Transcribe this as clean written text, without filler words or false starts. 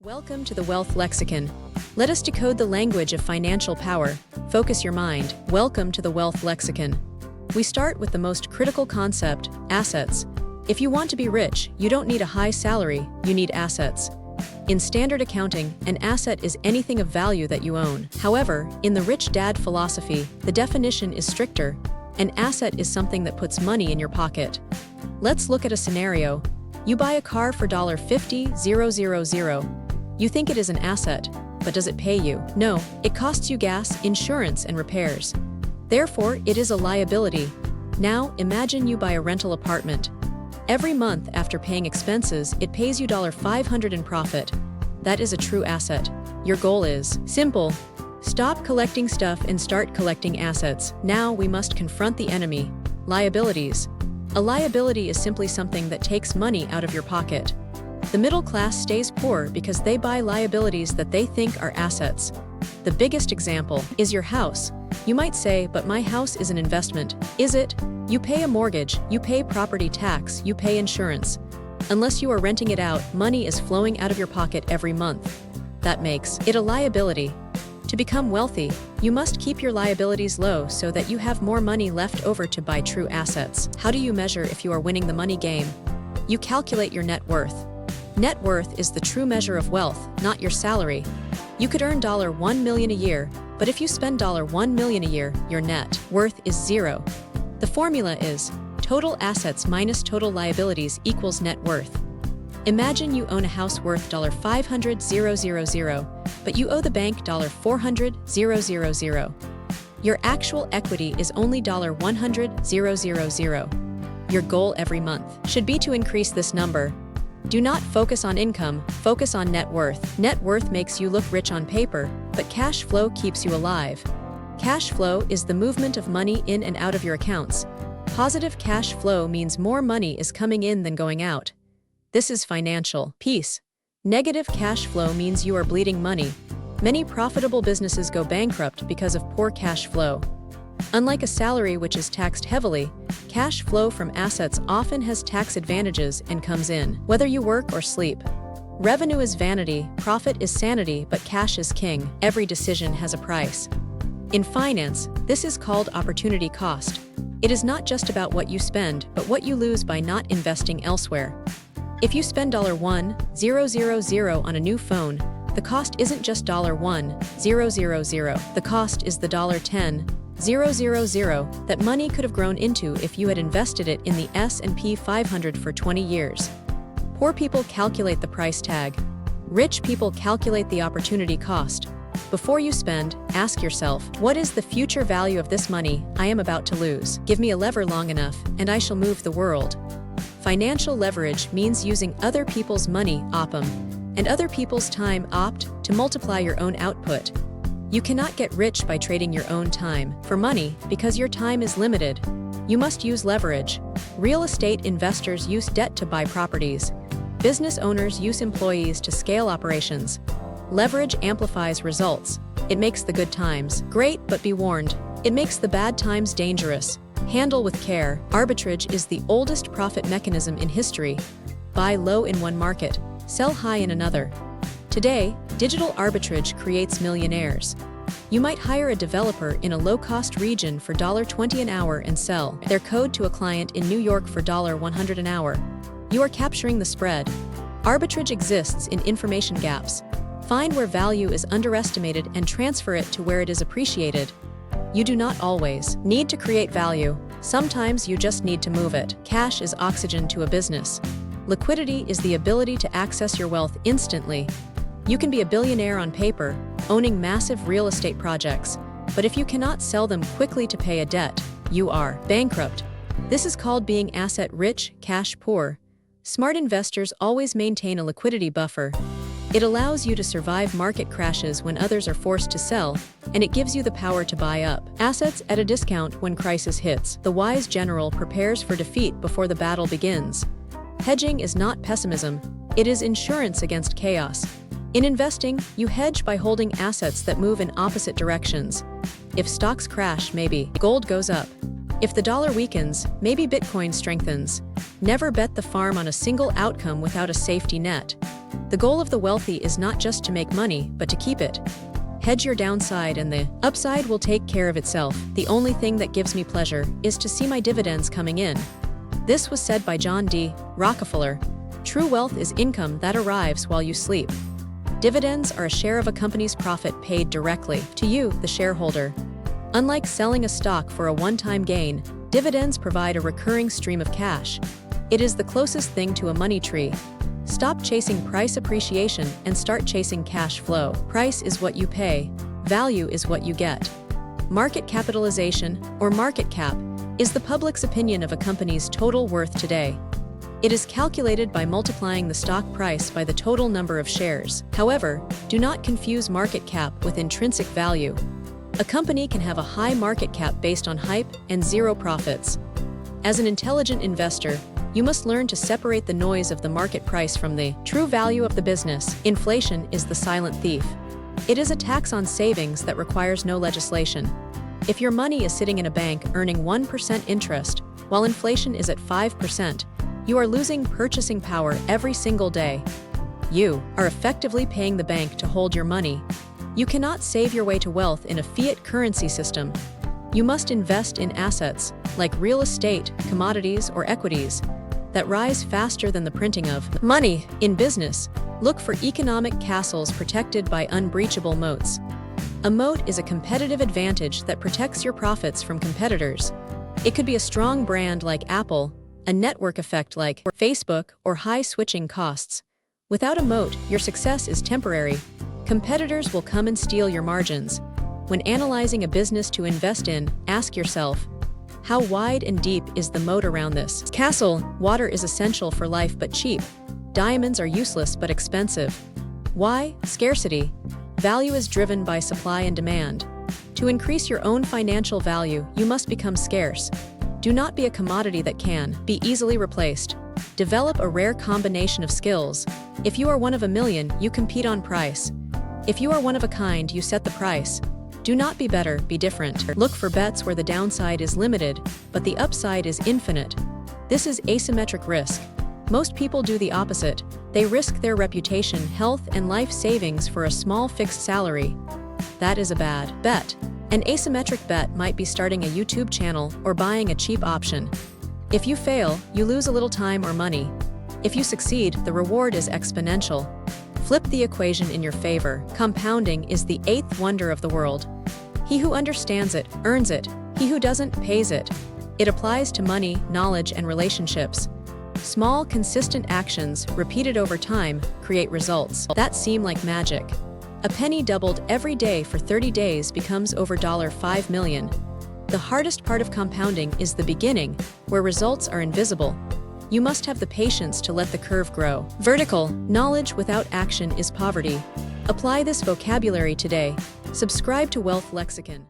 Welcome to the Wealth Lexicon. Let us decode the language of financial power. Focus your mind. Welcome to the Wealth Lexicon. We start with the most critical concept, assets. If you want to be rich, you don't need a high salary, you need assets. In standard accounting, an asset is anything of value that you own. However, in the rich dad philosophy, the definition is stricter. An asset is something that puts money in your pocket. Let's look at a scenario. You buy a car for $50,000. You think it is an asset, but does it pay you? No, it costs you gas, insurance, and repairs. Therefore, it is a liability. Now, imagine you buy a rental apartment. Every month after paying expenses, it pays you $500 in profit. That is a true asset. Your goal is simple. Stop collecting stuff and start collecting assets. Now we must confront the enemy, liabilities. A liability is simply something that takes money out of your pocket. The middle class stays poor because they buy liabilities that they think are assets. The biggest example is your house. You might say, but my house is an investment. Is it? You pay a mortgage, you pay property tax, you pay insurance. Unless you are renting it out, money is flowing out of your pocket every month. That makes it a liability. To become wealthy, you must keep your liabilities low so that you have more money left over to buy true assets. How do you measure if you are winning the money game? You calculate your net worth. Net worth is the true measure of wealth, not your salary. You could earn $1 million a year, but if you spend $1 million a year, your net worth is zero. The formula is total assets minus total liabilities equals net worth. Imagine you own a house worth $500,000, but you owe the bank $400,000. Your actual equity is only $100,000. Your goal every month should be to increase this number. Do not focus on income, focus on net worth. Net worth makes you look rich on paper, but cash flow keeps you alive. Cash flow is the movement of money in and out of your accounts. Positive cash flow means more money is coming in than going out. This is financial peace. Negative cash flow means you are bleeding money. Many profitable businesses go bankrupt because of poor cash flow. Unlike a salary which is taxed heavily, cash flow from assets often has tax advantages and comes in, whether you work or sleep. Revenue is vanity, profit is sanity, but cash is king. Every decision has a price. In finance, this is called opportunity cost. It is not just about what you spend, but what you lose by not investing elsewhere. If you spend $1,000 on a new phone, the cost isn't just $1,000. The cost is the $10,000 that money could have grown into if you had invested it in the S&P 500 for 20 years. Poor people calculate the price tag. Rich people calculate the opportunity cost. Before you spend, ask yourself, what is the future value of this money I am about to lose? Give me a lever long enough, and I shall move the world. Financial leverage means using other people's money, oppum, and other people's time, opt, to multiply your own output. You cannot get rich by trading your own time for money because your time is limited. You must use leverage. Real estate investors use debt to buy properties. Business owners use employees to scale operations. Leverage amplifies results. It makes the good times great, but be warned. It makes the bad times dangerous. Handle with care. Arbitrage is the oldest profit mechanism in history. Buy low in one market, sell high in another. Today, digital arbitrage creates millionaires. You might hire a developer in a low-cost region for $20 an hour and sell their code to a client in New York for $100 an hour. You are capturing the spread. Arbitrage exists in information gaps. Find where value is underestimated and transfer it to where it is appreciated. You do not always need to create value. Sometimes you just need to move it. Cash is oxygen to a business. Liquidity is the ability to access your wealth instantly. You can be a billionaire on paper, owning massive real estate projects, but if you cannot sell them quickly to pay a debt, you are bankrupt. This is called being asset rich, cash poor. Smart investors always maintain a liquidity buffer. It allows you to survive market crashes when others are forced to sell, and it gives you the power to buy up assets at a discount when crisis hits. The wise general prepares for defeat before the battle begins. Hedging is not pessimism, it is insurance against chaos. In investing, you hedge by holding assets that move in opposite directions. If stocks crash, maybe gold goes up. If the dollar weakens, maybe Bitcoin strengthens. Never bet the farm on a single outcome without a safety net. The goal of the wealthy is not just to make money, but to keep it. Hedge your downside and the upside will take care of itself. The only thing that gives me pleasure is to see my dividends coming in. This was said by John D. Rockefeller. True wealth is income that arrives while you sleep. Dividends are a share of a company's profit paid directly to you, the shareholder. Unlike selling a stock for a one-time gain, dividends provide a recurring stream of cash. It is the closest thing to a money tree. Stop chasing price appreciation and start chasing cash flow. Price is what you pay, value is what you get. Market capitalization, or market cap, is the public's opinion of a company's total worth today. It is calculated by multiplying the stock price by the total number of shares. However, do not confuse market cap with intrinsic value. A company can have a high market cap based on hype and zero profits. As an intelligent investor, you must learn to separate the noise of the market price from the true value of the business. Inflation is the silent thief. It is a tax on savings that requires no legislation. If your money is sitting in a bank earning 1% interest, while inflation is at 5%, you are losing purchasing power every single day. You are effectively paying the bank to hold your money. You cannot save your way to wealth in a fiat currency system. You must invest in assets, like real estate, commodities, or equities, that rise faster than the printing of money. In business, look for economic castles protected by unbreachable moats. A moat is a competitive advantage that protects your profits from competitors. It could be a strong brand like Apple, a network effect like Facebook, or high switching costs. Without a moat, your success is temporary. Competitors will come and steal your margins. When analyzing a business to invest in, ask yourself, how wide and deep is the moat around this castle? Water is essential for life but cheap. Diamonds are useless but expensive. Why? Scarcity. Value is driven by supply and demand. To increase your own financial value, you must become scarce. Do not be a commodity that can be easily replaced. Develop a rare combination of skills. If you are one of a million, you compete on price. If you are one of a kind, you set the price. Do not be better, be different. Look for bets where the downside is limited, but the upside is infinite. This is asymmetric risk. Most people do the opposite. They risk their reputation, health, and life savings for a small fixed salary. That is a bad bet. An asymmetric bet might be starting a YouTube channel or buying a cheap option. If you fail, you lose a little time or money. If you succeed, the reward is exponential. Flip the equation in your favor. Compounding is the eighth wonder of the world. He who understands it, earns it. He who doesn't, pays it. It applies to money, knowledge, and relationships. Small, consistent actions, repeated over time, create results that seem like magic. A penny doubled every day for 30 days becomes over $5 million. The hardest part of compounding is the beginning, where results are invisible. You must have the patience to let the curve grow. Vertical. Knowledge without action is poverty. Apply this vocabulary today. Subscribe to Wealth Lexicon.